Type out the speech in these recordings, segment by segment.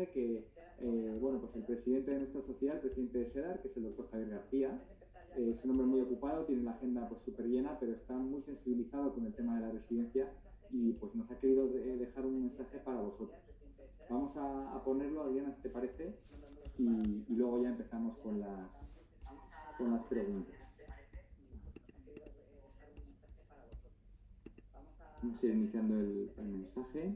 mensaje que, bueno, pues el presidente de nuestra sociedad, el presidente de SEDAR, que es el doctor Javier García, es un hombre muy ocupado, tiene la agenda pues súper llena, pero está muy sensibilizado con el tema de la residencia y pues nos ha querido dejar un mensaje para vosotros. Vamos a ponerlo, Adriana, si te parece, y luego ya empezamos con las preguntas. Vamos a ir iniciando el mensaje.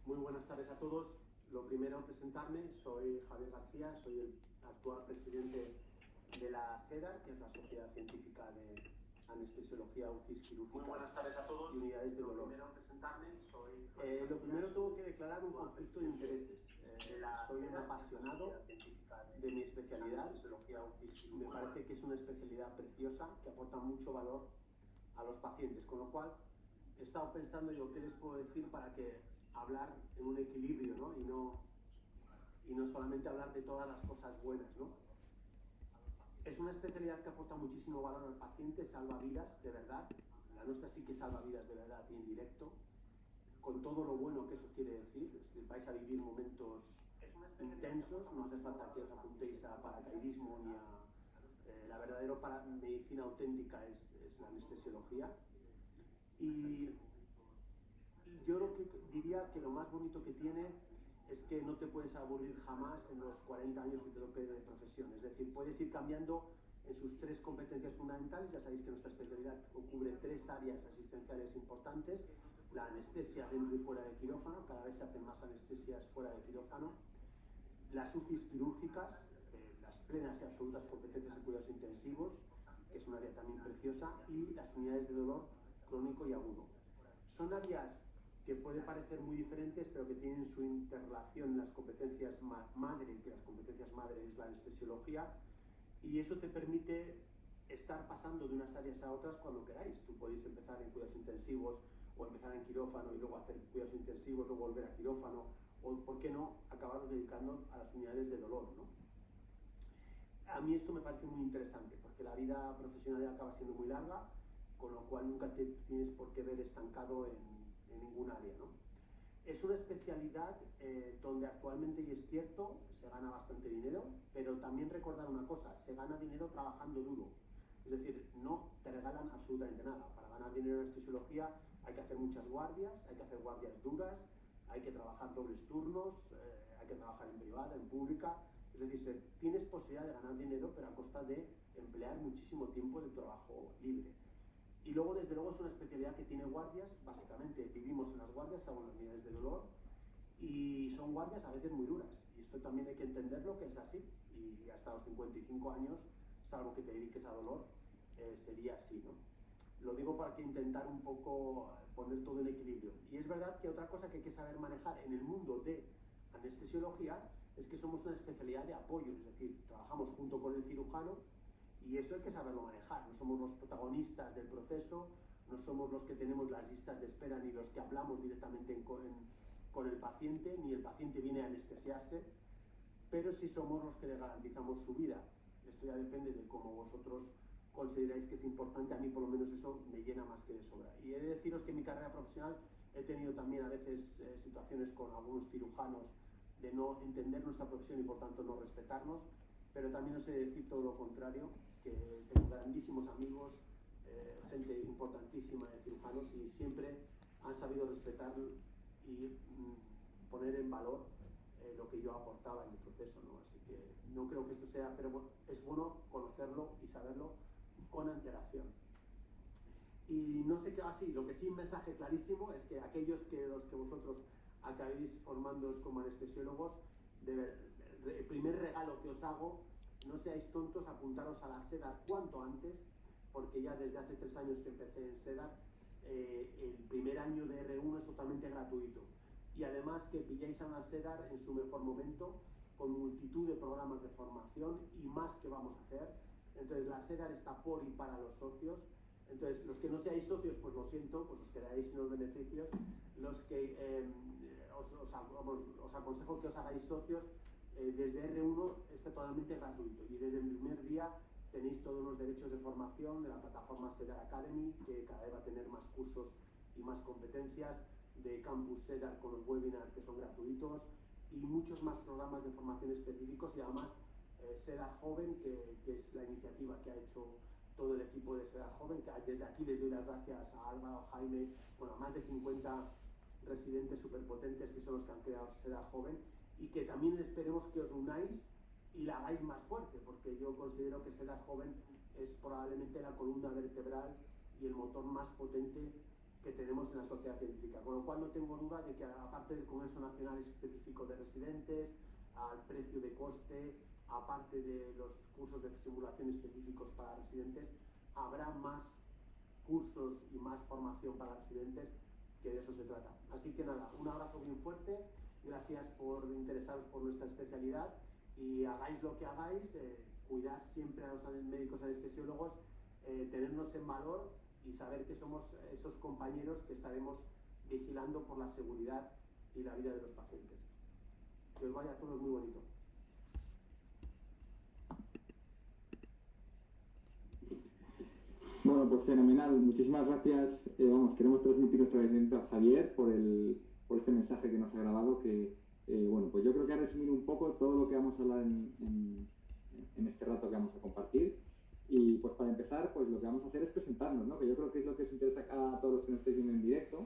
Muy buenas tardes a todos. Lo primero, presentarme. Soy Javier García, soy el actual presidente de la SEDAR, que es la Sociedad Científica de Anestesiología UCIs Quirúrgicas. Muy buenas tardes a todos. Y unidades de dolor. Lo primero, presentarme. Soy lo primero tengo que declarar un conflicto de intereses. Soy un apasionado de mi especialidad. Me parece que es una especialidad preciosa que aporta mucho valor a los pacientes, con lo cual he estado pensando yo qué les puedo decir para que hablar en un equilibrio, ¿no? Y no solamente hablar de todas las cosas buenas, ¿no? Es una especialidad que aporta muchísimo valor al paciente, salva vidas de verdad. La nuestra sí que salva vidas de verdad y en directo, con todo lo bueno que eso quiere decir. Es decir, vais a vivir momentos intensos, no hace falta que os apuntéis a paracaidismo ni a... la verdadera medicina auténtica es la anestesiología. Y yo lo que diría que lo más bonito que tiene es que no te puedes aburrir jamás en los 40 años que te toque de profesión. Es decir, puedes ir cambiando en sus tres competencias fundamentales. Ya sabéis que nuestra especialidad cubre tres áreas asistenciales importantes. La anestesia dentro y fuera de quirófano, cada vez se hacen más anestesias fuera de quirófano. Las UCIs quirúrgicas, las plenas y absolutas competencias de cuidados intensivos, que es un área también preciosa, y las unidades de dolor crónico y agudo. Son áreas que pueden parecer muy diferentes, pero que tienen su interrelación en las competencias madre, que las competencias madre es la anestesiología, y eso te permite estar pasando de unas áreas a otras cuando queráis. Tú podéis empezar en cuidados intensivos o empezar en quirófano y luego hacer cuidados intensivos, luego volver a quirófano, o, ¿por qué no?, acabaros dedicando a las unidades de dolor, ¿no? A mí esto me parece muy interesante, porque la vida profesional acaba siendo muy larga, con lo cual nunca te tienes por qué ver estancado en ningún área, ¿no? Es una especialidad donde actualmente, y es cierto, se gana bastante dinero, pero también recordar una cosa, se gana dinero trabajando duro. Es decir, no te regalan absolutamente nada. Para ganar dinero en anestesiología hay que hacer muchas guardias, hay que hacer guardias duras, hay que trabajar dobles turnos, hay que trabajar en privada, en pública. Es decir, tienes posibilidad de ganar dinero, pero a costa de emplear muchísimo tiempo de trabajo libre. Y luego, desde luego, es una especialidad que tiene guardias. Básicamente vivimos en las guardias, según las unidades de dolor, y son guardias a veces muy duras. Y esto también hay que entenderlo, que es así. Y hasta los 55 años, salvo que te dediques a dolor, sería así, ¿no? Lo digo para que intentar un poco poner todo en equilibrio. Y es verdad que otra cosa que hay que saber manejar en el mundo de anestesiología es que somos una especialidad de apoyo, es decir, trabajamos junto con el cirujano y eso hay que saberlo manejar. No somos los protagonistas del proceso, no somos los que tenemos las listas de espera ni los que hablamos directamente con el paciente, ni el paciente viene a anestesiarse, pero sí somos los que le garantizamos su vida. Esto ya depende de cómo vosotros consideráis que es importante. A mí por lo menos eso me llena más que de sobra. Y he de deciros que en mi carrera profesional he tenido también a veces situaciones con algunos cirujanos de no entender nuestra profesión y por tanto no respetarnos, pero también os he de decir todo lo contrario, que tengo grandísimos amigos, gente importantísima de cirujanos y siempre han sabido respetar y poner en valor lo que yo aportaba en el proceso, ¿no? Así que no creo que esto sea, pero bueno, es bueno conocerlo y saberlo con antelación. Y no sé qué, así, lo que sí, un mensaje clarísimo es que aquellos los que vosotros acabéis formándoos como anestesiólogos, el primer regalo que os hago, no seáis tontos, apuntaros a la SEDAR cuanto antes, porque ya desde hace 3 años que empecé en SEDAR, el primer año de R1 es totalmente gratuito. Y además que pilláis a una SEDAR en su mejor momento, con multitud de programas de formación y más que vamos a hacer. Entonces la SEDAR está por y para los socios. Entonces, los que no seáis socios, pues lo siento, pues os quedaréis sin los beneficios. Los que os aconsejo que os hagáis socios. Desde R1 es totalmente gratuito y desde el primer día tenéis todos los derechos de formación de la plataforma SEDAR Academy, que cada vez va a tener más cursos y más competencias, de Campus SEDAR con los webinars que son gratuitos y muchos más programas de formación específicos, y además SEDAR Joven, que es la iniciativa que ha hecho todo el equipo de SEDAR Joven, que desde aquí les doy las gracias a Álvaro, a Jaime, bueno, a más de 50 residentes superpotentes que son los que han creado SEDAR Joven, y que también esperemos que os unáis y la hagáis más fuerte, porque yo considero que SEDAR Joven es probablemente la columna vertebral y el motor más potente que tenemos en la sociedad científica, con lo cual no tengo duda de que, aparte del Congreso Nacional Específico de Residentes, al precio de coste, aparte de los cursos de simulación específicos para residentes, habrá más cursos y más formación para residentes, que de eso se trata. Así que nada, un abrazo bien fuerte, gracias por interesaros por nuestra especialidad, y hagáis lo que hagáis, cuidar siempre a los médicos anestesiólogos, tenernos en valor y saber que somos esos compañeros que estaremos vigilando por la seguridad y la vida de los pacientes. Que os vaya a todos muy bonito. Bueno, pues fenomenal. Muchísimas gracias. Queremos transmitir nuestro agradecimiento a Javier por este mensaje que nos ha grabado, que bueno, pues yo creo que ha resumido un poco todo lo que vamos a hablar en este rato que vamos a compartir. Y pues para empezar, pues lo que vamos a hacer es presentarnos, ¿no? Que yo creo que es lo que os interesa a todos los que nos estáis viendo en directo.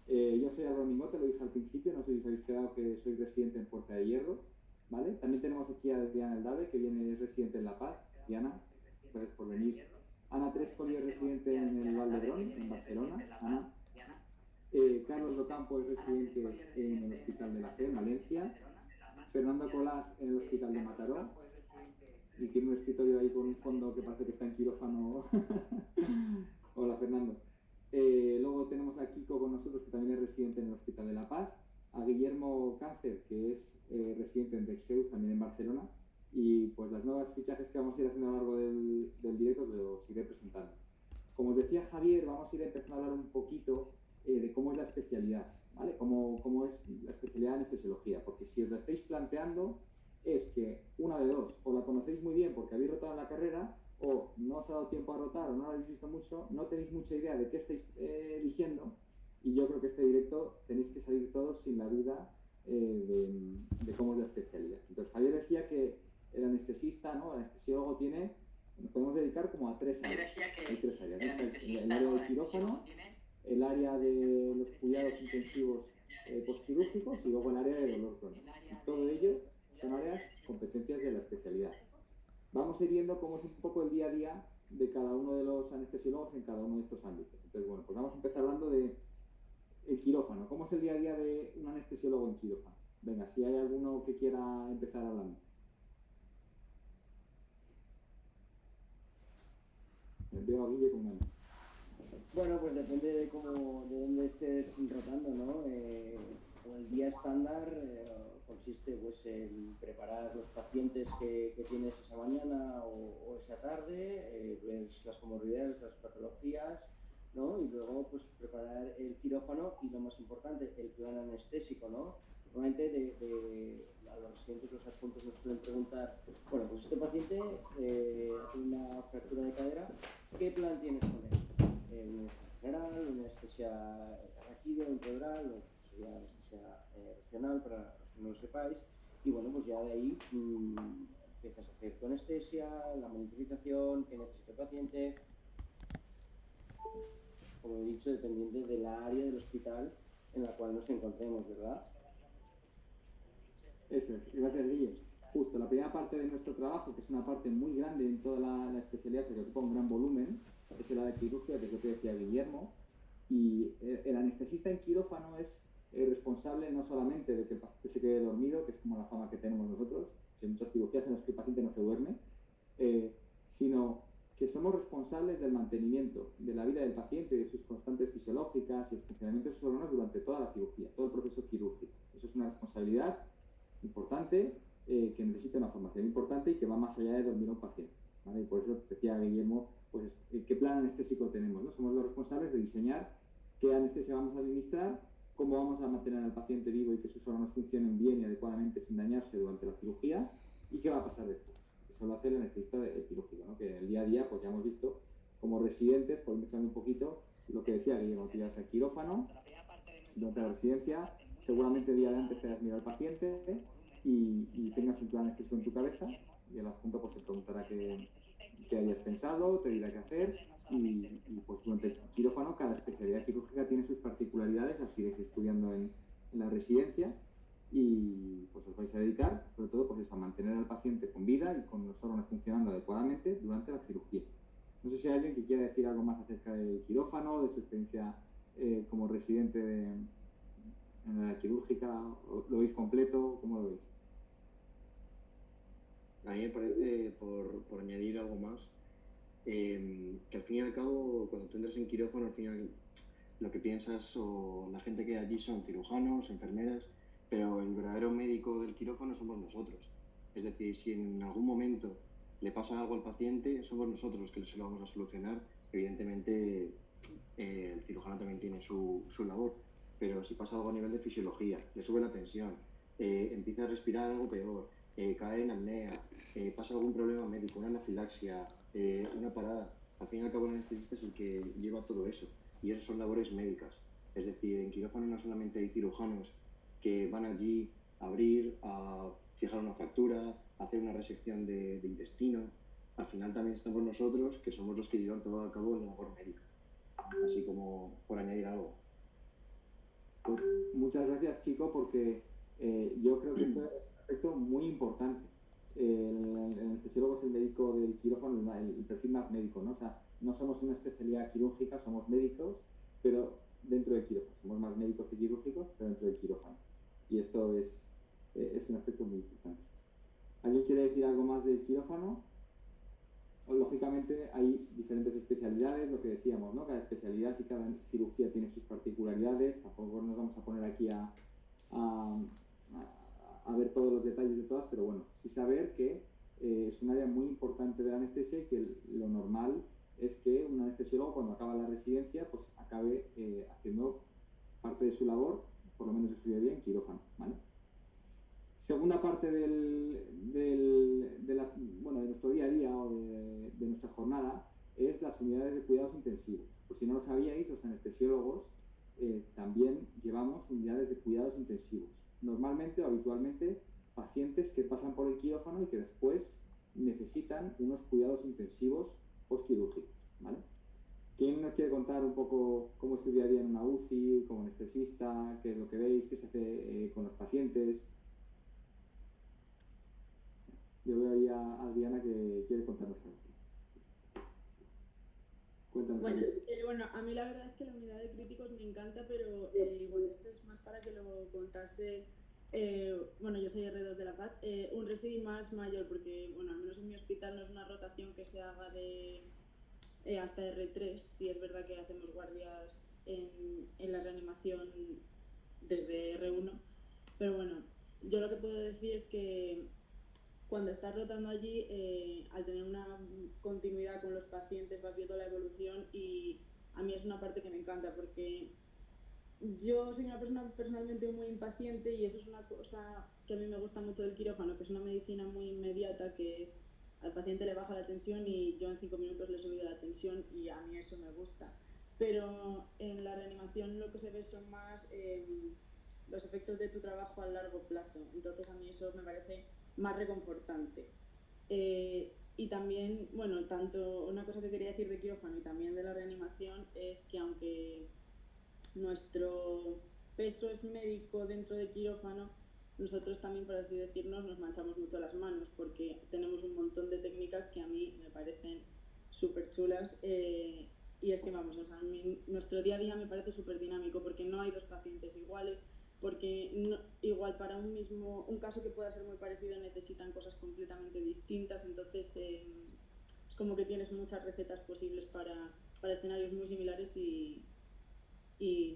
Yo soy Álvaro Mingote, lo dije al principio, no sé si os habéis quedado que soy residente en Puerta de Hierro, ¿vale? También tenemos aquí a Diana Eldave, que es residente en La Paz. Diana, gracias por venir. Ana Trescoli es residente en el Val d'Hebron, en Barcelona. Ana. Carlos Docampo es residente en el Hospital de la Fe, en Valencia. Fernando Colás en el Hospital de Mataró. Y tiene un escritorio ahí con un fondo que parece que está en quirófano. Hola, Fernando. Luego tenemos a Kiko con nosotros, que también es residente en el Hospital de La Paz. A Guillermo Cáncer, que es residente en Dexeus, también en Barcelona. Y pues las nuevas fichajes que vamos a ir haciendo a lo largo del directo los iré presentando. Como os decía Javier, vamos a ir empezando a hablar un poquito de cómo es la especialidad, ¿vale? Cómo es la especialidad de anestesiología, porque si os la estáis planteando, es que una de dos, o la conocéis muy bien porque habéis rotado en la carrera, o no os ha dado tiempo a rotar, o no lo habéis visto mucho, no tenéis mucha idea de qué estáis eligiendo, y yo creo que este directo tenéis que salir todos sin la duda de cómo es la especialidad. Entonces Javier decía que el anestesista, ¿no? El anestesiólogo nos podemos dedicar como a tres áreas. Hay tres áreas. El área del quirófano, el área de los cuidados intensivos postquirúrgicos y luego el área de dolor crónico. Y todo ello son áreas competencias de la especialidad. Vamos a ir viendo cómo es un poco el día a día de cada uno de los anestesiólogos en cada uno de estos ámbitos. Entonces, bueno, pues vamos a empezar hablando de el quirófano. ¿Cómo es el día a día de un anestesiólogo en quirófano? Venga, si hay alguno que quiera empezar hablando. Veo a Guille con ganas. Bueno, pues depende de dónde estés rotando, ¿no? El día estándar consiste pues en preparar los pacientes que tienes esa mañana o esa tarde, ver las comorbilidades, las patologías, ¿no? Y luego pues preparar el quirófano y, lo más importante, el plan anestésico, ¿no? Normalmente a los residentes, los adjuntos nos suelen preguntar, bueno, pues este paciente tiene una fractura de cadera, ¿qué plan tienes con él? Una anestesia general, una anestesia raquídea, intradural, o sería anestesia regional para los que no lo sepáis, y bueno, pues ya de ahí empiezas a hacer tu anestesia, la monitorización, qué necesita el paciente, como he dicho, dependiente del área del hospital en la cual nos encontremos, ¿verdad? Eso es, gracias Guille. Justo, la primera parte de nuestro trabajo, que es una parte muy grande en toda la especialidad, se ocupa un gran volumen, es el área de quirúrgica, que es lo que decía Guillermo, y el anestesista en quirófano es responsable no solamente de que el paciente se quede dormido, que es como la fama que tenemos nosotros, hay muchas cirugías en las que el paciente no se duerme, sino que somos responsables del mantenimiento de la vida del paciente, de sus constantes fisiológicas y el funcionamiento de sus órganos durante toda la cirugía, todo el proceso quirúrgico. Eso es una responsabilidad importante, que necesita una formación importante y que va más allá de dormir a un paciente, ¿vale? Y por eso decía Guillermo, pues qué plan anestésico tenemos, ¿no? Somos los responsables de diseñar qué anestesia vamos a administrar cómo vamos a mantener al paciente vivo y que sus órganos funcionen bien y adecuadamente sin dañarse durante la cirugía, y qué va a pasar después. Eso lo hace el anestesista quirúrgico, ¿no? Que en el día a día pues ya hemos visto como residentes, por mezclar un poquito, lo que decía Guillermo, que ibas al quirófano durante la residencia, seguramente el día de antes te hayas mirado al paciente y tengas un plan anestésico en tu cabeza, y el adjunto pues te preguntará qué hayas pensado, te dirá qué hacer, y pues durante el quirófano cada especialidad quirúrgica tiene sus particularidades, las iréis estudiando en la residencia, y pues os vais a dedicar sobre todo pues eso, a mantener al paciente con vida y con los órganos funcionando adecuadamente durante la cirugía. No sé si hay alguien que quiera decir algo más acerca del quirófano, de su experiencia como residente en la quirúrgica. ¿Lo veis completo? ¿Cómo lo veis? A mí me parece, por añadir algo más, que al fin y al cabo, cuando tú entras en quirófano, al final lo que piensas o la gente que hay allí son cirujanos, enfermeras, pero el verdadero médico del quirófano somos nosotros. Es decir, si en algún momento le pasa algo al paciente, somos nosotros los que se lo vamos a solucionar. Evidentemente, el cirujano también tiene su labor, pero si pasa algo a nivel de fisiología, le sube la tensión, empieza a respirar algo peor, cae en apnea, pasa algún problema médico, una anafilaxia, una parada, al fin y al cabo el anestesista es el que lleva todo eso, y esas son labores médicas. Es decir, en quirófano no solamente hay cirujanos que van allí a abrir, a fijar una fractura, a hacer una resección de intestino. Al final también estamos nosotros, que somos los que llevan todo a cabo la labor médica. Así como por añadir algo. Pues muchas gracias, Kiko, porque yo creo que esto es un aspecto muy importante. El anestesiólogo es el médico del quirófano, el perfil más médico, ¿no? O sea, no somos una especialidad quirúrgica, somos médicos, pero dentro del quirófano. Somos más médicos que quirúrgicos, pero dentro del quirófano. Y esto es un aspecto muy importante. ¿Alguien quiere decir algo más del quirófano? Lógicamente hay diferentes especialidades, lo que decíamos, ¿no? Cada especialidad y cada cirugía tiene sus particularidades, tampoco nos vamos a poner aquí a ver todos los detalles de todas, pero bueno, sí saber que es un área muy importante de la anestesia y que lo normal es que un anestesiólogo cuando acaba la residencia pues acabe haciendo parte de su labor, por lo menos de su día a día, en quirófano, ¿vale? Segunda parte de nuestro día a día o de nuestra jornada es las unidades de cuidados intensivos. Por si no lo sabíais, los anestesiólogos también llevamos unidades de cuidados intensivos. Normalmente o habitualmente pacientes que pasan por el quirófano y que después necesitan unos cuidados intensivos postquirúrgicos, ¿vale? ¿Quién nos quiere contar un poco cómo es su día a día en una UCI, como anestesista, qué es lo que veis, qué se hace con los pacientes? Yo veo ahí a Adriana que quiere contarnos algo. Cuéntanos. Bueno, a mí la verdad es que la unidad de críticos me encanta, pero bueno, esto es más para que lo contase, bueno, yo soy R2 de La Paz, un residí más mayor, porque bueno, al menos en mi hospital no es una rotación que se haga de hasta R3, sí es verdad que hacemos guardias en la reanimación desde R1, pero bueno, yo lo que puedo decir es que cuando estás rotando allí, al tener una continuidad con los pacientes, vas viendo la evolución y a mí es una parte que me encanta porque yo soy una persona personalmente muy impaciente y eso es una cosa que a mí me gusta mucho del quirófano, que es una medicina muy inmediata, que es al paciente le baja la tensión y yo en 5 minutos le he subido la tensión y a mí eso me gusta. Pero en la reanimación lo que se ve son más los efectos de tu trabajo a largo plazo, entonces a mí eso me parece más reconfortante. Y también, bueno, tanto una cosa que quería decir de quirófano y también de la reanimación es que aunque nuestro peso es médico dentro de quirófano, nosotros también, por así decirnos, nos manchamos mucho las manos porque tenemos un montón de técnicas que a mí me parecen súper chulas y es que vamos, o sea, nuestro día a día me parece súper dinámico porque no hay dos pacientes iguales, porque no, igual para un caso que pueda ser muy parecido necesitan cosas completamente distintas, entonces es como que tienes muchas recetas posibles para escenarios muy similares y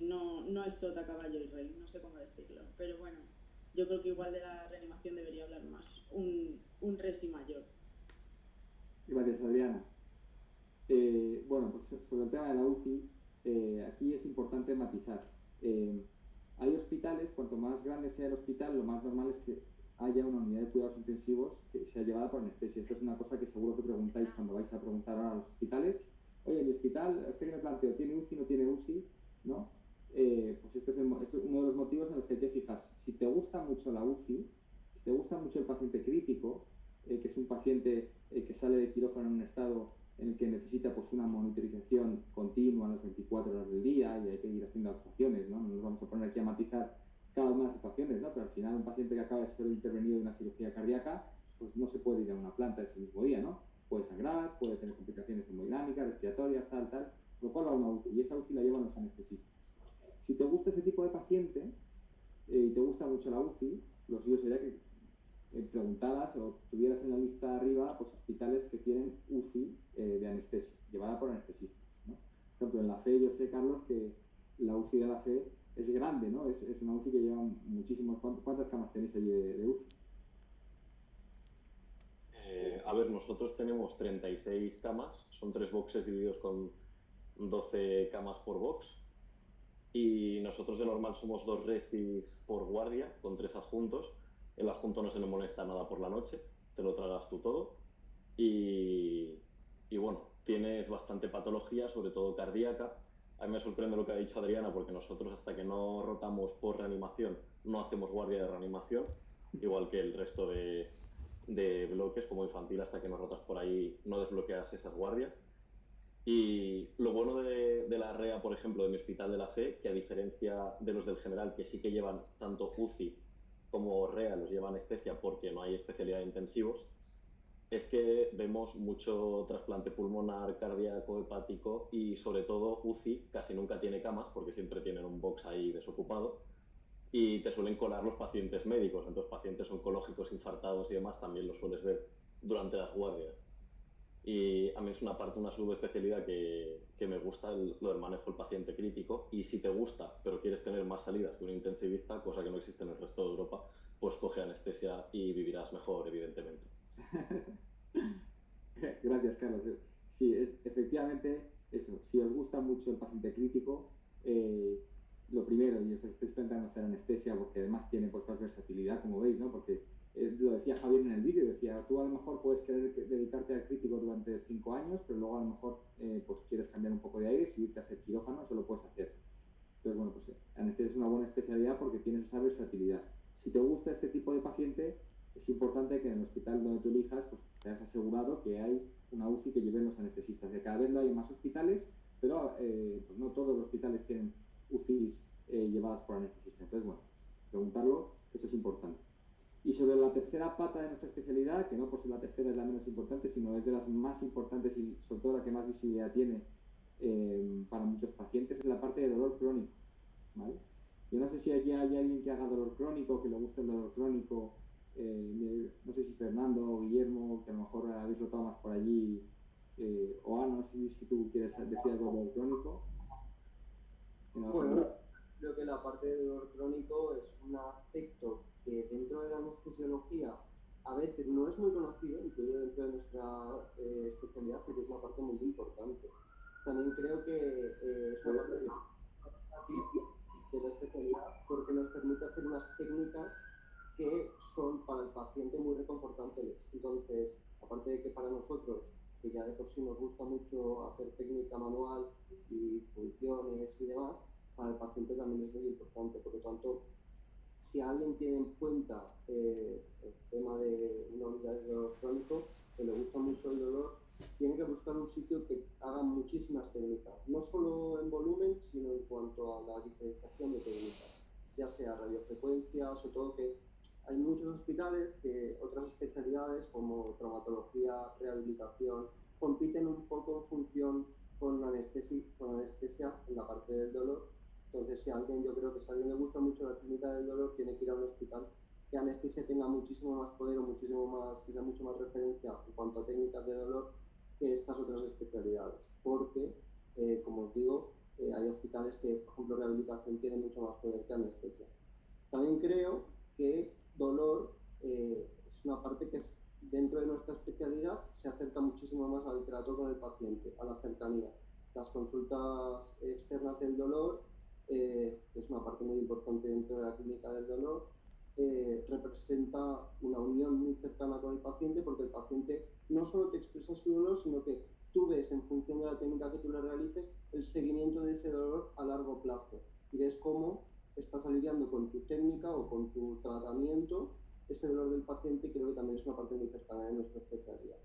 no es sota, caballo y rey, no sé cómo decirlo, pero bueno, yo creo que igual de la reanimación debería hablar más un resi mayor. Gracias, Adriana. Bueno, pues sobre el tema de la UCI, aquí es importante matizar. hay hospitales, cuanto más grande sea el hospital, lo más normal es que haya una unidad de cuidados intensivos que sea llevada por anestesia. Esto es una cosa que seguro que preguntáis cuando vais a preguntar ahora a los hospitales. Oye, mi hospital, sé que me planteo, ¿tiene UCI, no tiene UCI? ¿No? Pues este es uno de los motivos en los que hay que fijarse. Si te gusta mucho la UCI, si te gusta mucho el paciente crítico, que es un paciente que sale de quirófano en un estado en el que necesita pues una monitorización continua las 24 horas del día y hay que ir haciendo actuaciones, ¿no? No nos vamos a poner aquí a matizar cada una de las situaciones, ¿no? Pero al final un paciente que acaba de ser intervenido de una cirugía cardíaca, pues no se puede ir a una planta ese mismo día, ¿no? Puede sangrar, puede tener complicaciones hemodinámicas, respiratorias, tal, lo cual va a una UCI y esa UCI la llevan los anestesistas. Si te gusta ese tipo de paciente y te gusta mucho la UCI, lo suyo sería que preguntaras o tuvieras en la lista arriba pues hospitales que tienen UCI de anestesia, llevada por anestesistas, ¿no? Por ejemplo, en la FE yo sé, Carlos, que la UCI de la FE es grande, ¿no? Es una UCI que lleva muchísimos... ¿Cuántas camas tenéis allí de UCI? A ver, nosotros tenemos 36 camas, son 3 boxes divididos con 12 camas por box y nosotros de normal somos 2 resis por guardia con 3 adjuntos. El adjunto no se le molesta nada por la noche, te lo tragas tú todo y bueno, tienes bastante patología, sobre todo cardíaca. A mí me sorprende lo que ha dicho Adriana porque nosotros hasta que no rotamos por reanimación no hacemos guardia de reanimación, igual que el resto de bloques como infantil, hasta que no rotas por ahí no desbloqueas esas guardias. Y lo bueno de la REA, por ejemplo, de mi hospital de la FE, que a diferencia de los del general, que sí que llevan tanto UCI como REA, los lleva anestesia porque no hay especialidad de intensivos, es que vemos mucho trasplante pulmonar, cardíaco, hepático y sobre todo UCI casi nunca tiene camas porque siempre tienen un box ahí desocupado y te suelen colar los pacientes médicos, entonces pacientes oncológicos, infartados y demás también los sueles ver durante las guardias. Y a mí es una subespecialidad que me gusta, lo del manejo del paciente crítico, y si te gusta pero quieres tener más salidas que un intensivista, cosa que no existe en el resto de Europa, pues coge anestesia y vivirás mejor, evidentemente. Gracias, Carlos. Sí, efectivamente eso. Si os gusta mucho el paciente crítico, lo primero, y os estáis planteando hacer anestesia porque además tiene pues más versatilidad, como veis, ¿no? Porque lo decía Javier en el vídeo, decía, tú a lo mejor puedes querer dedicarte al crítico durante 5 años, pero luego a lo mejor pues quieres cambiar un poco de aire y irte a hacer quirófano, eso lo puedes hacer. Entonces, bueno, pues anestesia es una buena especialidad porque tienes esa versatilidad. Si te gusta este tipo de paciente, es importante que en el hospital donde tú elijas, pues te hayas asegurado que hay una UCI que lleven los anestesistas. Que cada vez hay más hospitales, pero pues no todos los hospitales tienen UCIs llevadas por anestesistas. Entonces, bueno, preguntarlo, eso es importante. Y sobre la tercera pata de nuestra especialidad, que no por ser la tercera es la menos importante, sino es de las más importantes y sobre todo la que más visibilidad tiene para muchos pacientes, es la parte de dolor crónico, ¿vale? Yo no sé si aquí hay alguien que haga dolor crónico, que le guste el dolor crónico, no sé si Fernando o Guillermo, que a lo mejor habéis notado más por allí, o Ana, no sé si tú quieres decir algo de dolor crónico. Bueno, creo que la parte de dolor crónico es un aspecto que dentro de la anestesiología a veces no es muy conocido, incluido dentro de nuestra especialidad, pero es una parte muy importante. También creo que es una parte de la especialidad porque nos permite hacer unas técnicas que son para el paciente muy reconfortantes. Entonces, aparte de que para nosotros, que ya de por sí nos gusta mucho hacer técnica manual y funciones y demás, para el paciente también es muy importante. Por lo tanto, si alguien tiene en cuenta el tema de una unidad de dolor crónico, que le gusta mucho el dolor, tiene que buscar un sitio que haga muchísimas técnicas, no solo en volumen, sino en cuanto a la diferenciación de técnicas, ya sea radiofrecuencia, sobre todo que hay muchos hospitales que otras especialidades como traumatología, rehabilitación, compiten un poco en función con anestesia en la parte del dolor. Entonces, yo creo que si a alguien le gusta mucho la técnica del dolor, tiene que ir a un hospital que anestesia tenga muchísimo más poder o que sea mucho más referencia en cuanto a técnicas de dolor que estas otras especialidades. Porque, como os digo, hay hospitales que, por ejemplo, rehabilitación tiene mucho más poder que anestesia. También creo que dolor es una parte que es, dentro de nuestra especialidad se acerca muchísimo más al trato con el paciente, a la cercanía. Las consultas externas del dolor que es una parte muy importante dentro de la clínica del dolor, representa una unión muy cercana con el paciente, porque el paciente no solo te expresa su dolor, sino que tú ves, en función de la técnica que tú le realices, el seguimiento de ese dolor a largo plazo, y ves cómo estás aliviando con tu técnica o con tu tratamiento ese dolor del paciente, y creo que también es una parte muy cercana de nuestra especialidad.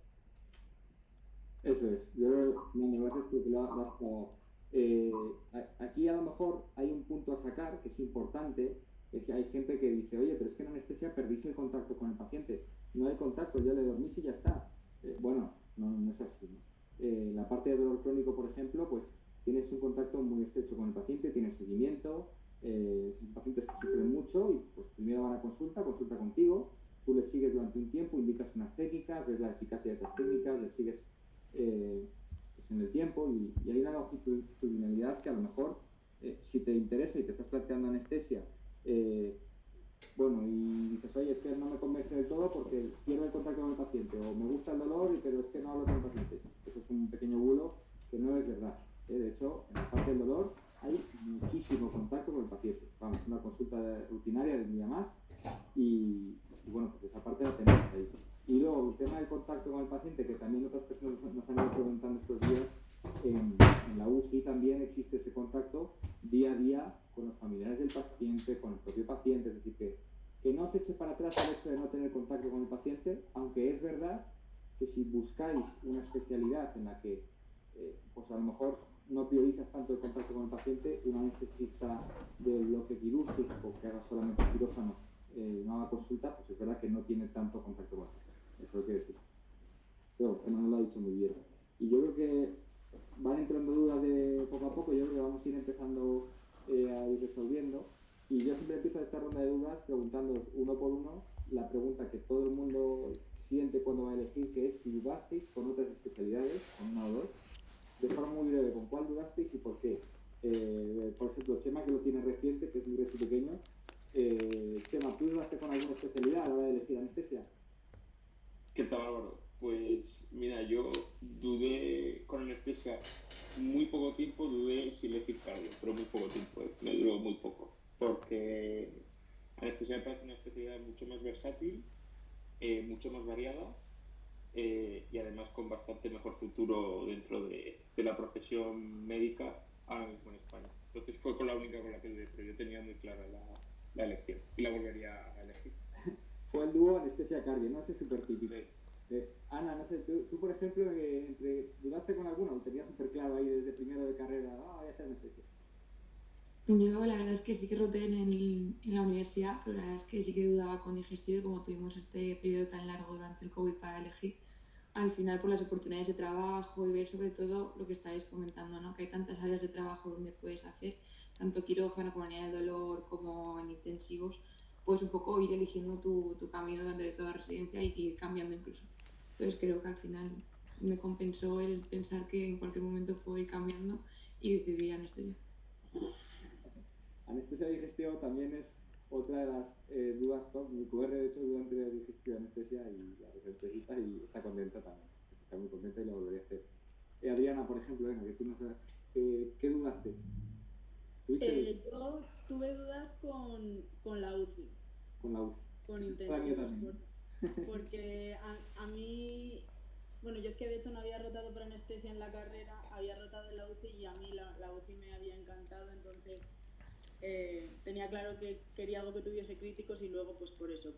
Eso es. Yo, Fernando, gracias porque lo has acabado. Aquí a lo mejor hay un punto a sacar que es importante, es que hay gente que dice, oye, pero es que en anestesia perdís el contacto con el paciente. No hay contacto, yo le dormís y ya está. Bueno, no es así, ¿no? La parte de dolor crónico, por ejemplo, pues tienes un contacto muy estrecho con el paciente, tienes seguimiento, son pacientes que sufren mucho y pues primero van a consulta contigo, tú les sigues durante un tiempo, indicas unas técnicas, ves la eficacia de esas técnicas, les sigues pues en el tiempo y hay una longitudinalidad que a lo mejor si te interesa y te estás planteando anestesia, bueno, y dices, oye, es que no me convence del todo porque pierdo el contacto con el paciente, o me gusta el dolor, pero es que no hablo con el paciente. Eso es un pequeño bulo que no es verdad. De hecho, en la parte del dolor hay muchísimo contacto con el paciente. Vamos, una consulta rutinaria del día más y bueno, pues esa parte la tenemos ahí. Y luego el tema del contacto con el paciente, que también otras personas nos han ido preguntando estos días, en la UCI también existe ese contacto día a día con los familiares del paciente, con el propio paciente, es decir, que no se eche para atrás el hecho de no tener contacto con el paciente, aunque es verdad que si buscáis una especialidad en la que pues a lo mejor no priorizas tanto el contacto con el paciente, un anestesista del bloque quirúrgico que haga solamente quirófano, no haga consulta, pues es verdad que no tiene tanto contacto con el paciente. Eso lo quiero decir. Pero Fernando lo ha dicho muy bien. Y yo creo que van entrando dudas de poco a poco, yo creo que vamos a ir empezando a ir resolviendo. Y yo siempre empiezo esta ronda de dudas preguntándoos uno por uno la pregunta que todo el mundo siente cuando va a elegir, que es si dudasteis con otras especialidades, con una o dos, de forma muy breve, con cuál dudasteis y por qué. Por ejemplo, Chema, que lo tiene reciente, que es muy recién pequeño. Chema, ¿tú dudaste con alguna especialidad a la hora de elegir anestesia? ¿Qué tal, Álvaro? Pues mira, yo dudé con anestesia muy poco tiempo, dudé si elegir cardio, pero muy poco tiempo, me duró muy poco, porque anestesia me parece una especialidad mucho más versátil, mucho más variada y además con bastante mejor futuro dentro de la profesión médica ahora mismo en España. Entonces fue con la única con la que dudé, pero yo tenía muy clara la elección y la volvería a elegir. Fue el dúo anestesia-cardio, ¿no? Ese es súper típico. Sí. Ana, no sé, tú por ejemplo, ¿dudaste con alguno? ¿Tenías súper claro ahí desde primero de carrera, voy a hacer anestesia? Yo la verdad es que sí que roté en la universidad, pero la verdad es que sí que dudaba con digestivo y como tuvimos este periodo tan largo durante el COVID para elegir, al final por las oportunidades de trabajo y ver sobre todo lo que estáis comentando, ¿no? Que hay tantas áreas de trabajo donde puedes hacer, tanto quirófano como unidad de dolor como en intensivos, pues un poco ir eligiendo tu camino durante toda la residencia y ir cambiando incluso. Entonces creo que al final me compensó el pensar que en cualquier momento puedo ir cambiando y decidí anestesia. Anestesia digestivo también es otra de las dudas top. Mi QR, de hecho, durante la digestivo anestesia y la anestesista y está contenta también. Está muy contenta y lo volvería a hacer. Adriana, por ejemplo, que tú no sabes, ¿qué dudaste? Yo tuve dudas con la UCI. Con la UCI. Con intensivos. Porque a mí, bueno, yo es que de hecho no había rotado por anestesia en la carrera, había rotado en la UCI y a mí la UCI me había encantado, entonces tenía claro que quería algo que tuviese críticos y luego pues por eso,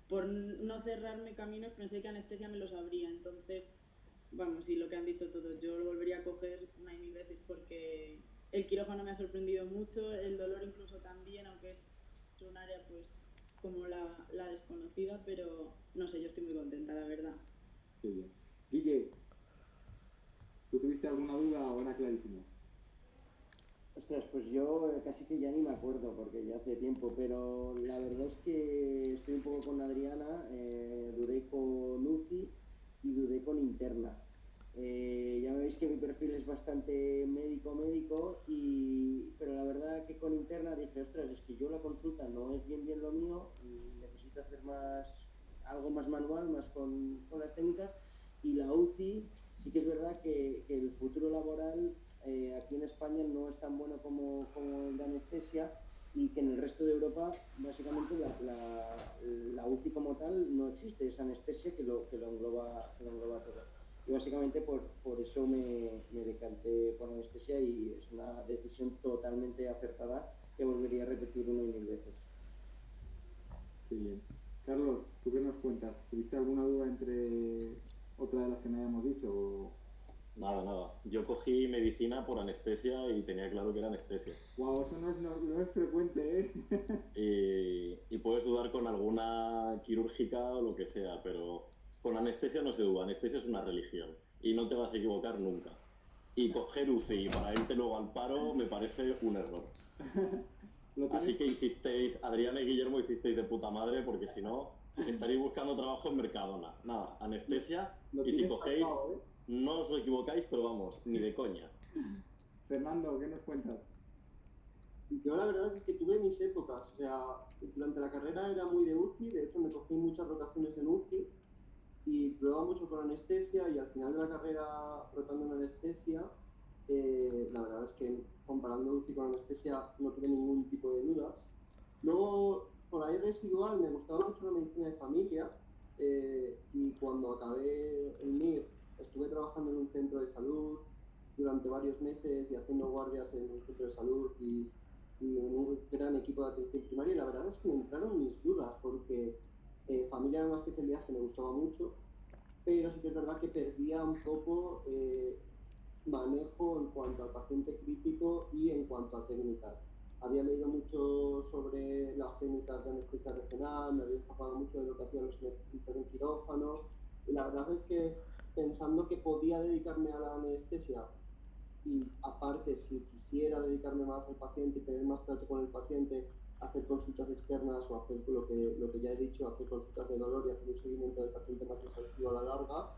por no cerrarme caminos, pensé que anestesia me los abría, entonces vamos, y lo que han dicho todos, yo lo volvería a coger una y mil veces porque el quirófano me ha sorprendido mucho, el dolor incluso también, aunque es un área pues como la desconocida, pero no sé, yo estoy muy contenta, la verdad. Qué bien. Guille, ¿tú tuviste alguna duda o era clarísimo? Ostras, pues yo casi que ya ni me acuerdo porque ya hace tiempo, pero la verdad es que estoy un poco con Adriana, dudé con UCI y dudé con interna. Ya veis que mi perfil es bastante médico, pero la verdad que con interna dije, ostras, es que yo la consulta no es bien lo mío, necesito hacer algo más manual, más con las técnicas, y la UCI, sí que es verdad que el futuro laboral aquí en España no es tan bueno como el de anestesia, y que en el resto de Europa básicamente la UCI como tal no existe, es anestesia que lo engloba todo. Y básicamente por eso me decanté por anestesia, y es una decisión totalmente acertada que volvería a repetir 1 y 1000 veces. Qué bien. Carlos, ¿tú qué nos cuentas? ¿Tuviste alguna duda entre otra de las que me habíamos dicho? Nada. Yo cogí medicina por anestesia y tenía claro que era anestesia. Wow, eso no es frecuente, ¿eh? Y puedes dudar con alguna quirúrgica o lo que sea, pero con anestesia no se duda. Anestesia es una religión y no te vas a equivocar nunca. Y coger UCI para irte luego al paro me parece un error. Así que hicisteis, Adriana y Guillermo hicisteis de puta madre, porque si no, estaréis buscando trabajo en Mercadona. Nada, anestesia, y si cogéis, no os lo equivocáis, pero vamos, ni de coña. Fernando, ¿qué nos cuentas? Yo la verdad es que tuve mis épocas, o sea, durante la carrera era muy de UCI, de hecho me cogí muchas rotaciones en UCI y dudaba mucho con anestesia, y al final de la carrera rotando en anestesia, la verdad es que comparando UCI con anestesia no tuve ningún tipo de dudas. Luego, por ahí residual, me gustaba mucho la medicina de familia, y cuando acabé el MIR estuve trabajando en un centro de salud durante varios meses y haciendo guardias en un centro de salud y en un gran equipo de atención primaria, y la verdad es que me entraron mis dudas porque familia era una especialidad que me gustaba mucho, pero sí que es verdad que perdía un poco manejo en cuanto al paciente crítico y en cuanto a técnicas. Había leído mucho sobre las técnicas de anestesia regional, me había empapado mucho de lo que hacían los anestesistas en quirófano, y la verdad es que pensando que podía dedicarme a la anestesia, y aparte si quisiera dedicarme más al paciente y tener más trato con el paciente, hacer consultas externas o hacer lo que ya he dicho, hacer consultas de dolor y hacer un seguimiento del paciente más exhaustivo a la larga,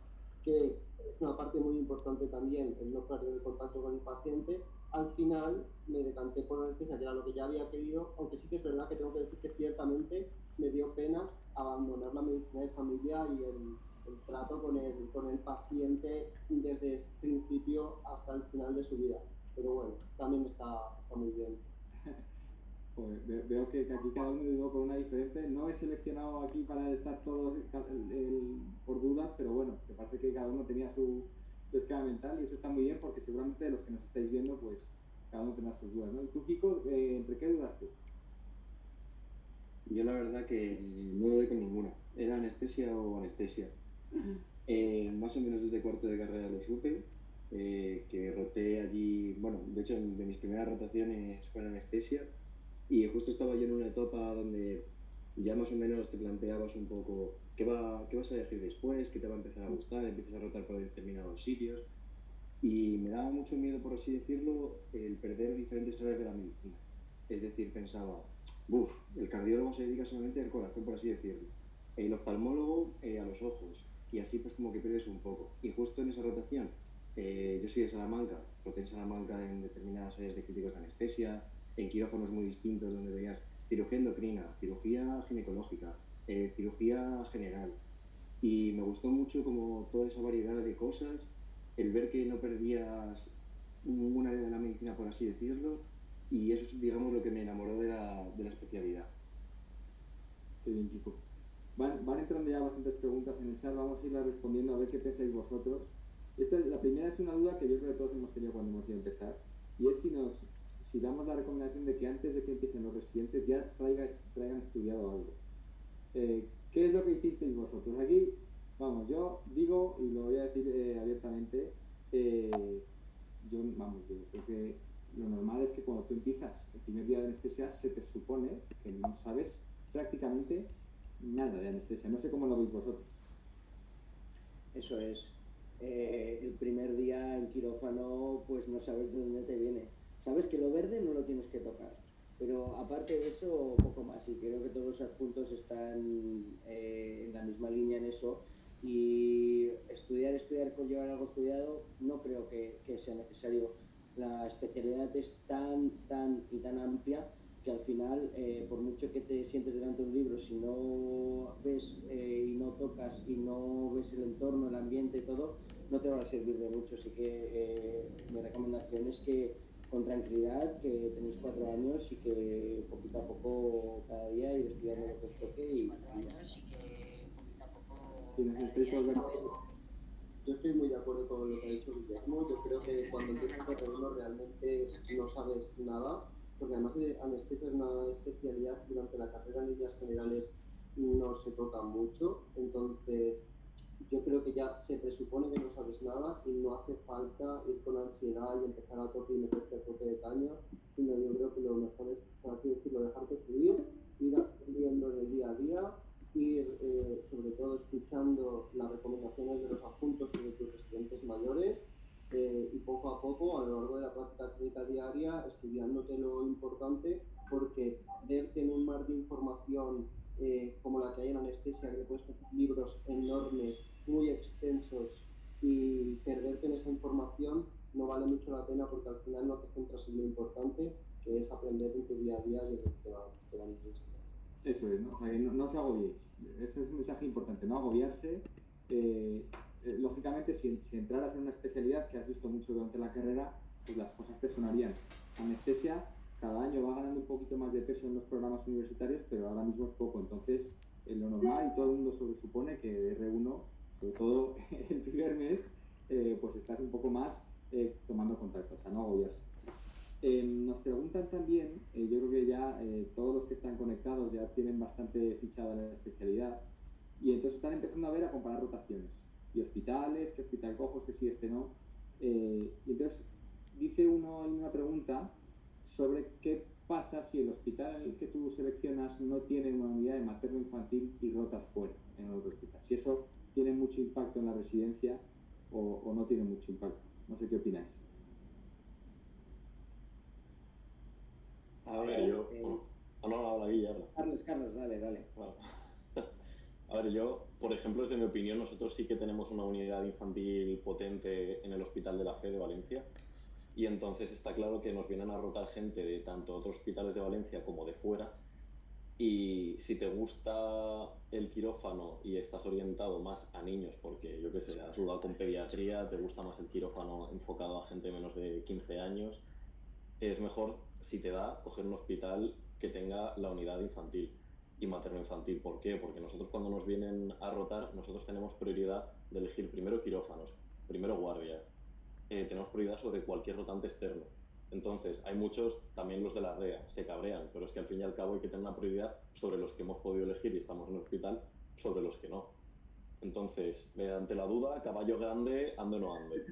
que es una parte muy importante también, el no perder el contacto con el paciente. Al final me decanté por anestesia, que era lo que ya había querido, aunque sí que es verdad que tengo que decir que ciertamente me dio pena abandonar la medicina de familia y el trato con el paciente desde el principio hasta el final de su vida. Pero bueno, también está muy bien. Joder, veo que aquí cada uno vive con una diferente. No he seleccionado aquí para estar todos por dudas, pero bueno, me parece que cada uno tenía su esquema mental, y eso está muy bien porque seguramente los que nos estáis viendo, pues cada uno tendrá sus dudas, ¿no? ¿Y tú, Kiko, entre qué dudas tú? Yo la verdad que no dudé con ninguna. Era anestesia o anestesia. Más o menos desde cuarto de carrera lo supe, que roté allí, bueno, de hecho de mis primeras rotaciones fue en anestesia, y justo estaba yo en una etapa donde ya más o menos te planteabas un poco qué vas a elegir después, qué te va a empezar a gustar, empiezas a rotar por determinados sitios, y me daba mucho miedo, por así decirlo, el perder diferentes áreas de la medicina. Es decir, pensaba, el cardiólogo se dedica solamente al corazón, por así decirlo, el oftalmólogo a los ojos, y así pues como que pierdes un poco. Y justo en esa rotación, yo soy de Salamanca, roté en Salamanca en determinadas áreas de críticos de anestesia, en quirófanos muy distintos donde veías cirugía endocrina, cirugía ginecológica, cirugía general, y me gustó mucho como toda esa variedad de cosas, el ver que no perdías ninguna área de la medicina, por así decirlo, y eso es, digamos, lo que me enamoró de la especialidad. Qué bien, Kiko. Van entrando ya bastantes preguntas en el chat, vamos a irlas respondiendo a ver qué pensáis vosotros. La primera es una duda que yo creo que todos hemos tenido cuando hemos ido a empezar, y es si damos la recomendación de que antes de que empiecen los residentes ya traigan estudiado algo. ¿Qué es lo que hicisteis vosotros? Aquí, vamos, yo digo, y lo voy a decir abiertamente, yo creo que lo normal es que cuando tú empiezas el primer día de anestesia se te supone que no sabes prácticamente nada de anestesia. No sé cómo lo veis vosotros. Eso es. El primer día en quirófano, pues no sabes de dónde te viene. Sabes que lo verde no lo tienes que tocar, pero aparte de eso, poco más. Y creo que todos los adjuntos están en la misma línea en eso. Y estudiar con llevar algo estudiado, no creo que sea necesario. La especialidad es tan amplia que al final, por mucho que te sientes delante de un libro, si no ves y no tocas y no ves el entorno, el ambiente y todo, no te va a servir de mucho. Así que mi recomendación es que con tranquilidad, que tenéis 4 años y que poquito a poco cada día ir estudiando lo que os toque y ya está. Si nos estáis volviendo... Yo estoy muy de acuerdo con lo que ha dicho Guillermo. Yo creo que cuando empiezas R1 realmente no sabes nada, porque además anestesia es una especialidad que durante la carrera en líneas generales no se toca mucho. Entonces, yo creo que ya se presupone que no sabes nada y no hace falta ir con ansiedad y empezar a tope y meterte a tope de caña, sino yo creo que lo mejor es, por así decirlo, dejarte fluir, ir aprendiendo en el día a día, ir sobre todo escuchando las recomendaciones de los adjuntos y de tus residentes mayores y poco a poco, a lo largo de la práctica clínica diaria, estudiándote lo importante, porque verte en un mar de información como la que hay en anestesia, que puedes coger libros enormes, muy extensos, y perderte en esa información no vale mucho la pena, porque al final no te centras en lo importante, que es aprender en tu día a día y en lo que te van a enseñar. Eso es, ¿no? O sea, que no os agobiéis. Ese es un mensaje importante, no agobiarse. Lógicamente, si entraras en una especialidad que has visto mucho durante la carrera, pues las cosas te sonarían. Anestesia cada año va ganando un poquito más de peso en los programas universitarios, pero ahora mismo es poco. Entonces, lo normal, y todo el mundo supone que de R1, sobre todo el primer mes, pues estás un poco más tomando contacto, o sea, no agobiarse. Nos preguntan también, yo creo que ya todos los que están conectados ya tienen bastante fichada la especialidad, y entonces están empezando a comparar rotaciones y hospitales, qué hospital cojo, este sí, este no. Y entonces dice uno, hay una pregunta sobre qué pasa si el hospital en el que tú seleccionas no tiene una unidad de materno-infantil y rotas fuera en otro hospital. Si eso tiene mucho impacto en la residencia o no tiene mucho impacto. No sé qué opináis. A ver, yo... no, habla Guilla, habla. Carlos, dale. Bueno. A ver, yo, por ejemplo, desde mi opinión, nosotros sí que tenemos una unidad infantil potente en el Hospital de la Fe de Valencia, y entonces está claro que nos vienen a rotar gente de tanto otros hospitales de Valencia como de fuera, y si te gusta el quirófano y estás orientado más a niños, porque yo qué sé, has jugado con pediatría, te gusta más el quirófano enfocado a gente menos de 15 años, es mejor, si te da, coger un hospital que tenga la unidad infantil y materno-infantil. ¿Por qué? Porque nosotros, cuando nos vienen a rotar, nosotros tenemos prioridad de elegir primero quirófanos, primero guardias, tenemos prioridad sobre cualquier rotante externo. Entonces, hay muchos, también los de la REA, se cabrean, pero es que al fin y al cabo hay que tener una prioridad sobre los que hemos podido elegir y estamos en el hospital, sobre los que no. Entonces, ante la duda, caballo grande, ande o no ande.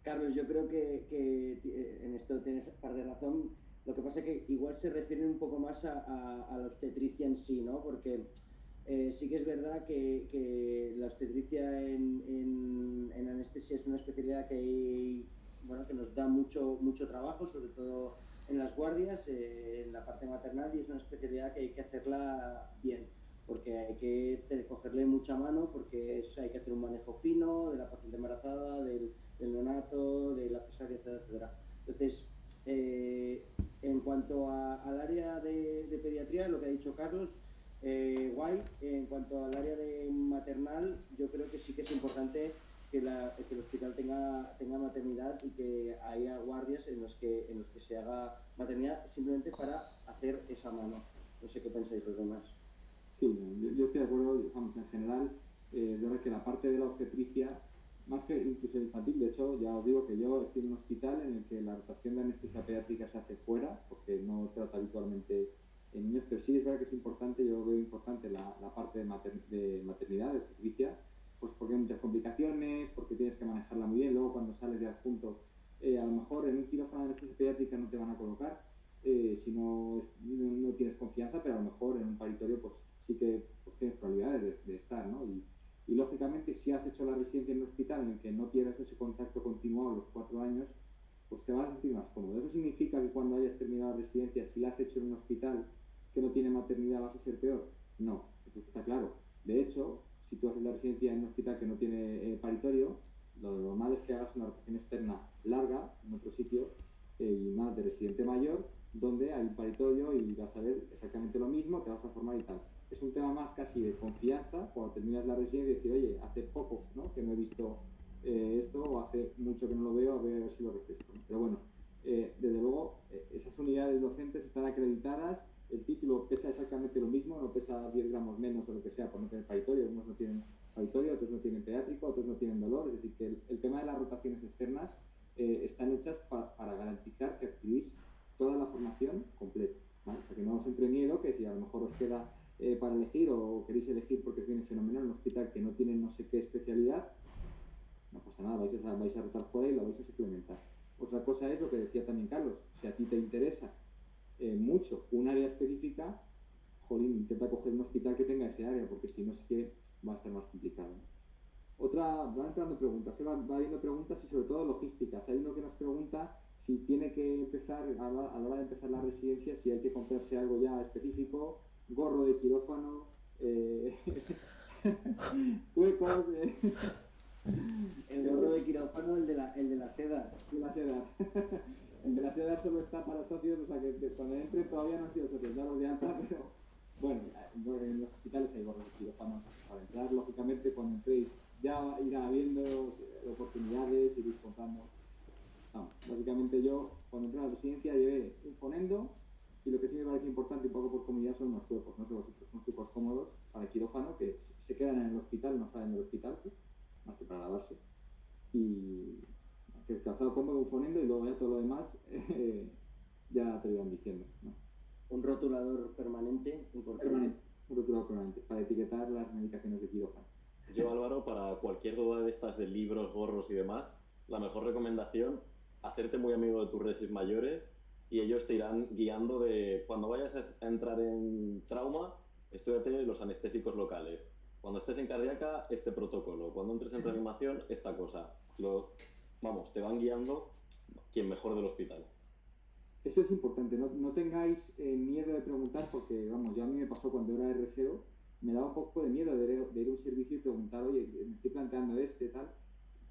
Carlos, yo creo que en esto tienes parte de razón. Lo que pasa es que igual se refiere un poco más a la obstetricia en sí, ¿no? Porque sí que es verdad que la obstetricia en anestesia es una especialidad que nos da mucho trabajo, sobre todo en las guardias, en la parte maternal, y es una especialidad que hay que hacerla bien, porque hay que cogerle mucha mano, porque hay que hacer un manejo fino de la paciente embarazada, del neonato, de la cesárea, etcétera. Entonces, en cuanto al área de pediatría, lo que ha dicho Carlos, guay. En cuanto al área de maternal, yo creo que sí que es importante que el hospital tenga maternidad y que haya guardias en los que se haga maternidad, simplemente para hacer esa mano. No sé qué pensáis los demás. Sí, yo estoy de acuerdo, vamos, en general, es verdad que la parte de la obstetricia, más que incluso infantil, de hecho, ya os digo que yo estoy en un hospital en el que la rotación de anestesia pediátrica se hace fuera, porque no trata habitualmente en niños, pero sí es verdad que es importante, yo veo importante la parte de maternidad, de obstetricia, pues porque hay muchas complicaciones, porque tienes que manejarla muy bien. Luego, cuando sales de adjunto, a lo mejor en un quirófano de anestesia pediátrica no te van a colocar, si no tienes confianza, pero a lo mejor en un paritorio pues sí que pues, tienes probabilidades de estar, ¿no? Y lógicamente, si has hecho la residencia en un hospital en el que no pierdas ese contacto continuo a los 4 años, pues te vas a sentir más cómodo. ¿Eso significa que cuando hayas terminado la residencia, si la has hecho en un hospital que no tiene maternidad, vas a ser peor? No, eso está claro. De hecho, si tú haces la residencia en un hospital que no tiene paritorio, lo normal es que hagas una rotación externa larga en otro sitio y más de residente mayor, donde hay un paritorio y vas a ver exactamente lo mismo, te vas a formar y tal. Es un tema más casi de confianza, cuando terminas la residencia y decir, oye, hace poco, ¿no?, que no he visto esto, o hace mucho que no lo veo, a ver si lo refresco. Pero bueno, desde luego, esas unidades docentes están acreditadas, el título pesa exactamente lo mismo, no pesa 10 gramos menos o lo que sea por no tener paritorio, unos no tienen paritorio, otros no tienen pediátrico, otros no tienen dolor, es decir, que el tema de las rotaciones externas están hechas para garantizar que adquirís toda la formación completa, ¿vale? O sea, que no os entre miedo, que si a lo mejor os queda para elegir o queréis elegir porque os viene fenomenal en un hospital que no tiene no sé qué especialidad, no pasa nada, vais a rotar fuera y lo vais a suplementar. Otra cosa es lo que decía también Carlos, si a ti te interesa mucho un área específica, jolín, intenta coger un hospital que tenga ese área, porque si no es que va a estar más complicado, ¿no? Van entrando preguntas, va habiendo preguntas y sobre todo logísticas. Hay uno que nos pregunta si tiene que empezar, a la hora de empezar la residencia, si hay que comprarse algo ya específico, gorro de quirófano, huecos, El gorro de quirófano, el de la seda. De la seda. El de la seda solo está para socios, o sea que cuando entre todavía no han sido socios, daros de alta, pero bueno, en los hospitales hay gorros de quirófano para entrar, lógicamente cuando entréis ya irá habiendo oportunidades, iréis contando. No, básicamente yo cuando entré a la residencia llevé un fonendo y lo que sí me parece importante un poco por comunidad son unos cuerpos, no sé vosotros, unos cuerpos cómodos para quirófano que se quedan en el hospital, no salen del hospital, más que para lavarse. Y que el calzado cómodo, un fonendo y luego ya todo lo demás ya te lo iban diciendo, ¿no? Un rotulador permanente, importante. Un rotulador permanente para etiquetar las medicaciones de quirófano. Yo, Álvaro, para cualquier duda de estas de libros, gorros y demás, la mejor recomendación, hacerte muy amigo de tus resis mayores y ellos te irán guiando de cuando vayas a entrar en trauma, estudiate los anestésicos locales. Cuando estés en cardíaca, este protocolo. Cuando entres en reanimación, esta cosa. Vamos, te van guiando quien mejor del hospital. Eso es importante, no tengáis miedo de preguntar porque, vamos, ya a mí me pasó cuando era R0, me daba un poco de miedo de ir a un servicio y preguntar, oye, me estoy planteando tal.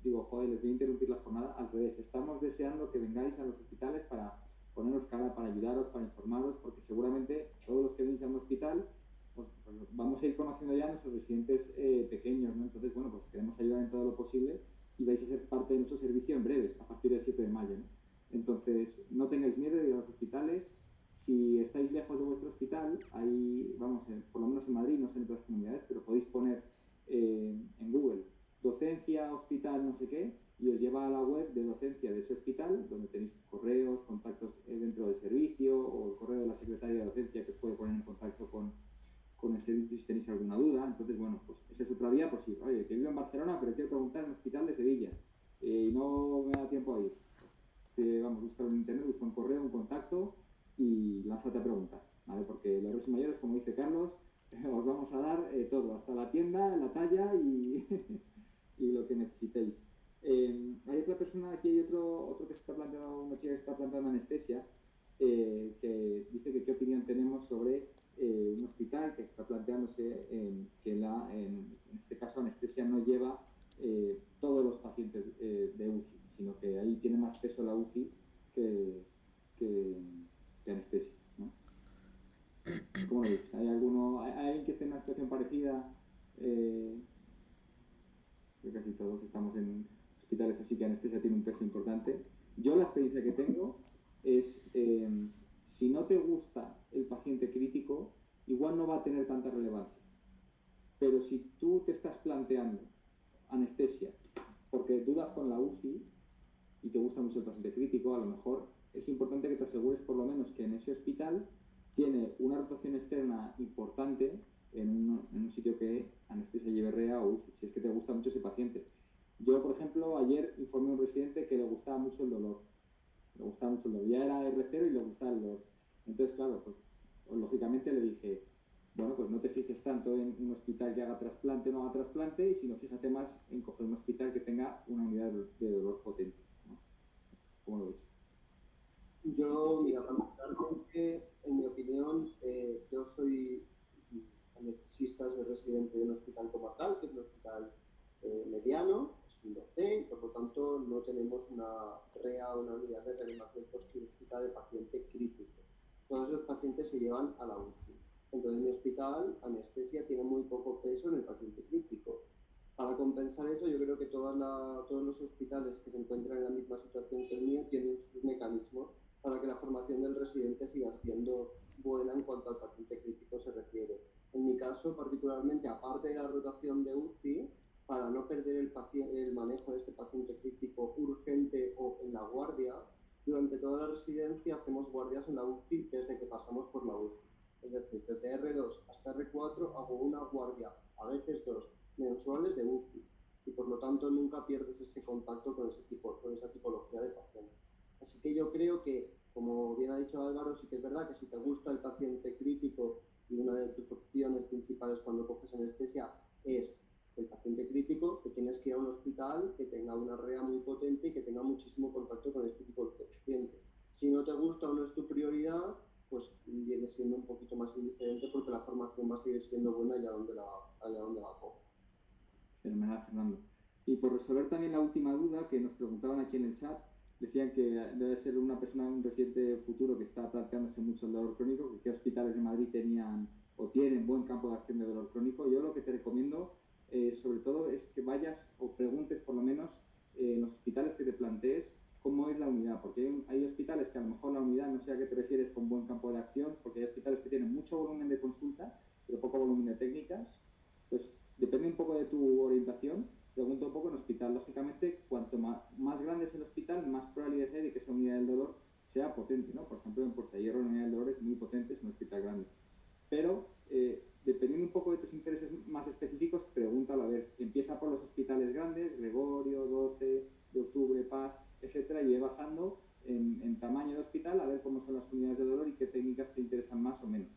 Digo, joder, les voy a interrumpir la jornada. Al revés, estamos deseando que vengáis a los hospitales para poneros cara, para ayudaros, para informaros, porque seguramente todos los que venís a un hospital, pues vamos a ir conociendo ya a nuestros residentes pequeños, ¿no? Entonces, bueno, pues queremos ayudar en todo lo posible y vais a ser parte de nuestro servicio en breves, a partir del 7 de mayo, ¿no? Entonces, no tengáis miedo de ir a los hospitales. Si estáis lejos de vuestro hospital, ahí, vamos, por lo menos en Madrid, no sé en otras comunidades, pero podéis poner en Google docencia, hospital, no sé qué, y os lleva a la web de docencia de ese hospital, donde tenéis correos, contactos dentro del servicio, o el correo de la secretaria de docencia que os puede poner en contacto con el servicio si tenéis alguna duda. Entonces, bueno, pues esa es otra vía, pues sí, oye, que vivo en Barcelona, pero quiero preguntar en un hospital de Sevilla, y no me da tiempo a ir. Vamos, buscar en internet, busca un correo, un contacto y lánzate a preguntar, ¿vale? Porque los resis mayores, como dice Carlos, os vamos a dar todo, hasta la tienda, la talla y, y lo que necesitéis. Hay otra persona, aquí hay otro que se está planteando, una chica que se está planteando anestesia, que dice que qué opinión tenemos sobre un hospital que está planteándose que en este caso anestesia no lleva todos los pacientes de UCI, sino que ahí tiene más peso la UCI que anestesia, ¿no? ¿Cómo lo veis? ¿Hay alguien que esté en una situación parecida? Creo que casi todos estamos en hospitales, así que anestesia tiene un peso importante. Yo la experiencia que tengo es, si no te gusta el paciente crítico, igual no va a tener tanta relevancia. Pero si tú te estás planteando anestesia porque dudas con la UCI y te gusta mucho el paciente crítico, a lo mejor es importante que te asegures por lo menos que en ese hospital tiene una rotación externa importante en un sitio que anestesia lleve REA o UCI, si es que te gusta mucho ese paciente. Yo, por ejemplo, ayer informé a un residente que le gustaba mucho el dolor. Ya era R0 y le gustaba el dolor. Entonces, claro, pues lógicamente le dije, bueno, pues no te fijes tanto en un hospital que haga trasplante o no haga trasplante, sino fíjate más en coger un hospital que tenga una unidad de dolor potente, ¿no? ¿Cómo lo veis? Yo, mira, particularmente, en mi opinión, yo soy anestesista, soy residente de un hospital comarcal, que es un hospital mediano, es un 2C, y por lo tanto no tenemos una REA, una unidad de reanimación postquirúrgica de paciente crítico. todos esos pacientes se llevan a la UCI. Entonces mi hospital, anestesia, tiene muy poco peso en el paciente crítico. Para compensar eso, yo creo que todos los hospitales que se encuentran en la misma situación que el mío tienen sus mecanismos para que la formación del residente siga siendo buena en cuanto al paciente crítico se refiere. En mi caso, particularmente, aparte de la rotación de UCI, para no perder el manejo de este paciente crítico urgente o en la guardia, durante toda la residencia hacemos guardias en la UCI desde que pasamos por la UCI. Es decir, desde R2 hasta R4 hago una guardia, a veces dos, mensuales de UCI. Y por lo tanto nunca pierdes ese contacto con esa tipología de paciente. Así que yo creo que, como bien ha dicho Álvaro, sí que es verdad que si te gusta el paciente crítico y una de tus opciones principales cuando coges anestesia es el paciente crítico, que tienes que ir a un hospital que tenga una REA muy potente y que tenga muchísimo contacto con este tipo de paciente. Si no te gusta o no es tu prioridad, pues viene siendo un poquito más indiferente porque la formación va a seguir siendo buena allá donde la coja. Fenomenal, Fernando. Y por resolver también la última duda que nos preguntaban aquí en el chat, decían que debe ser una persona, un residente futuro que está planteándose mucho el dolor crónico, que qué hospitales de Madrid tenían o tienen buen campo de acción de dolor crónico. Yo lo que te recomiendo, sobre todo, es que vayas o preguntes por lo menos en los hospitales que te plantees cómo es la unidad, porque hay hospitales que a lo mejor la unidad, no sé a qué te refieres con buen campo de acción, porque hay hospitales que tienen mucho volumen de consulta, pero poco volumen de técnicas. Entonces, depende un poco de tu orientación, pregunta un poco en hospital. Lógicamente, cuanto más grande es el hospital, más probabilidades hay de que esa unidad del dolor sea potente, ¿no? Por ejemplo, en Portahierro la unidad del dolor es muy potente, es un hospital grande. Pero, dependiendo un poco de tus intereses más específicos, pregúntalo. A ver, empieza por los hospitales grandes, Gregorio, 12, de Octubre, Paz, etcétera, y ve bajando en tamaño de hospital a ver cómo son las unidades de dolor y qué técnicas te interesan más o menos.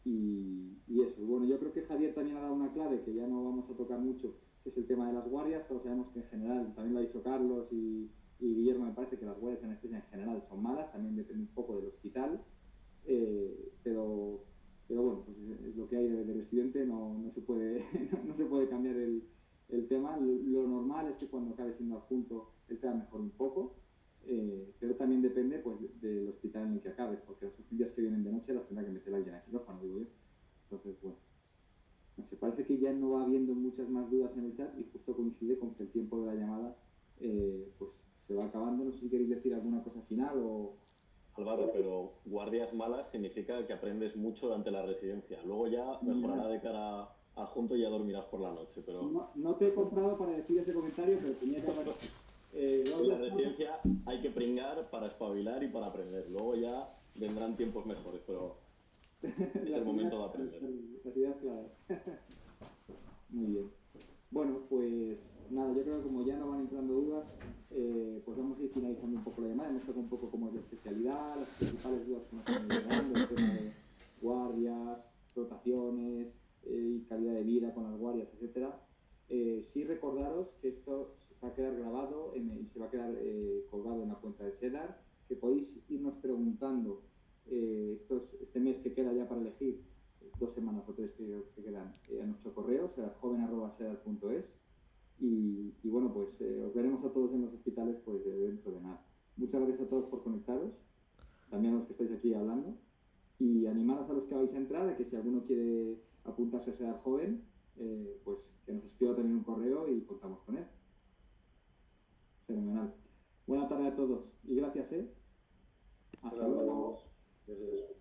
Y eso. Bueno, yo creo que Javier también ha dado una clave que ya no vamos a tocar mucho, que es el tema de las guardias. Todos sabemos que en general, también lo ha dicho Carlos y Guillermo, me parece que las guardias en anestesia en general son malas, también depende un poco del hospital, pero bueno, pues es lo que hay de residente, no se puede cambiar el tema. Lo normal es que cuando acabe siendo adjunto el tema mejore un poco, pero también depende pues del hospital en el que acabes, porque las urgencias que vienen de noche las tendrá que meter alguien al quirófano, digo yo. Entonces, bueno, no sé, parece que ya no va habiendo muchas más dudas en el chat y justo coincide con que el tiempo de la llamada pues se va acabando. No sé si queréis decir alguna cosa final o... Álvaro, pero guardias malas significa que aprendes mucho durante la residencia. Luego ya mejorará de cara a junto y ya dormirás por la noche, pero... No te he comprado para decir ese comentario, pero tenía que haber... en la residencia hay que pringar para espabilar y para aprender. Luego ya vendrán tiempos mejores, pero es el momento de aprender. Las ideas claras. Muy bien. Bueno, pues nada, yo creo que como ya no van entrando dudas, pues vamos a ir finalizando un poco la llamada. Hemos tocado un poco cómo es la especialidad, las principales dudas que nos están llegando, el tema de guardias, rotaciones y calidad de vida con las guardias, etcétera. Sí recordaros que esto va a quedar grabado y se va a quedar colgado en la cuenta de SEDAR, que podéis irnos preguntando este mes que queda ya para elegir, 2 semanas o 3 que quedan, a nuestro correo, joven@sedar.es, y bueno, pues os veremos a todos en los hospitales pues dentro de nada. Muchas gracias a todos por conectaros, también a los que estáis aquí hablando, y animaros a los que vais a entrar a que si alguno quiere apuntarse a SEDAR Joven, pues que nos escriba también un correo y contamos con él. Fenomenal. Buena tarde a todos y gracias, Hasta luego. Gracias.